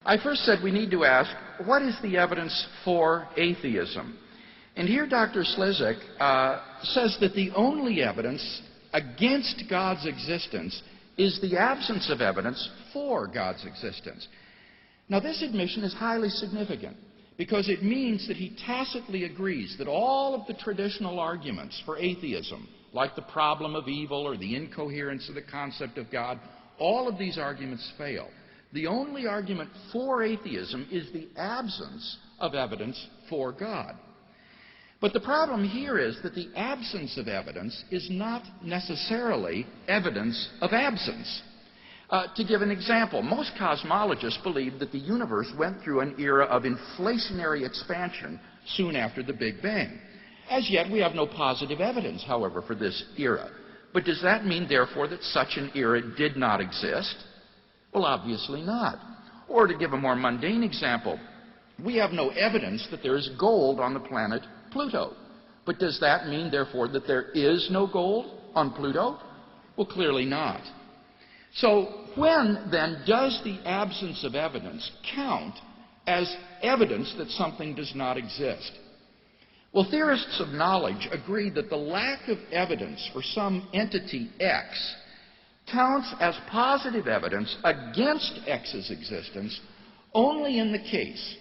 I first said we need to ask, what is the evidence for atheism? And here Dr. Slezak says that the only evidence against God's existence is the absence of evidence for God's existence. Now, this admission is highly significant because it means that he tacitly agrees that all of the traditional arguments for atheism, like the problem of evil or the incoherence of the concept of God, all of these arguments fail. The only argument for atheism is the absence of evidence for God. But the problem here is that the absence of evidence is not necessarily evidence of absence. To give an example, most cosmologists believe that the universe went through an era of inflationary expansion soon after the Big Bang. As yet, we have no positive evidence, however, for this era. But does that mean, therefore, that such an era did not exist? Well, obviously not. Or to give a more mundane example, we have no evidence that there is gold on the planet Pluto. But does that mean, therefore, that there is no gold on Pluto? Well, clearly not. So when, then, does the absence of evidence count as evidence that something does not exist? Well, theorists of knowledge agree that the lack of evidence for some entity X counts as positive evidence against X's existence only in the case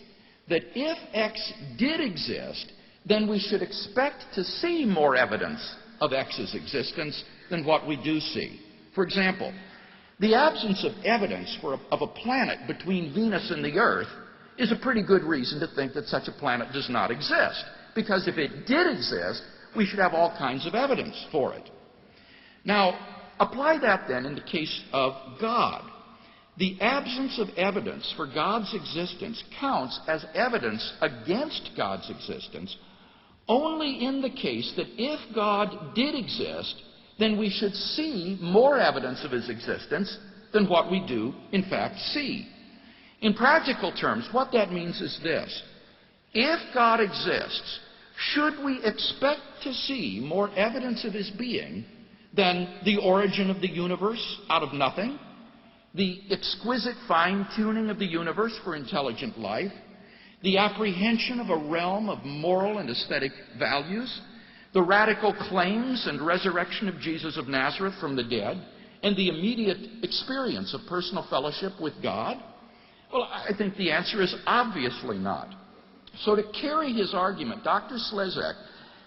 that if X did exist, then we should expect to see more evidence of X's existence than what we do see. For example, the absence of evidence of a planet between Venus and the Earth is a pretty good reason to think that such a planet does not exist. Because if it did exist, we should have all kinds of evidence for it. Now, apply that then in the case of God. The absence of evidence for God's existence counts as evidence against God's existence only in the case that if God did exist, then we should see more evidence of his existence than what we do, in fact, see. In practical terms, what that means is this. If God exists, should we expect to see more evidence of his being than the origin of the universe out of nothing, the exquisite fine-tuning of the universe for intelligent life, the apprehension of a realm of moral and aesthetic values, the radical claims and resurrection of Jesus of Nazareth from the dead, and the immediate experience of personal fellowship with God? Well, I think the answer is obviously not. So to carry his argument, Dr. Slezak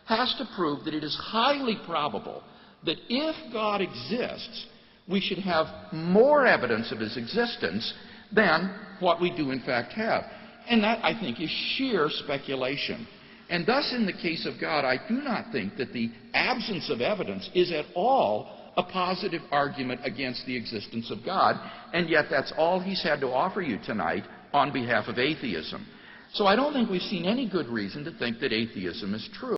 has to prove that it is highly probable that if God exists, we should have more evidence of his existence than what we do in fact have. And that, I think, is sheer speculation. And thus, in the case of God, I do not think that the absence of evidence is at all a positive argument against the existence of God, and yet that's all he's had to offer you tonight on behalf of atheism. So I don't think we've seen any good reason to think that atheism is true.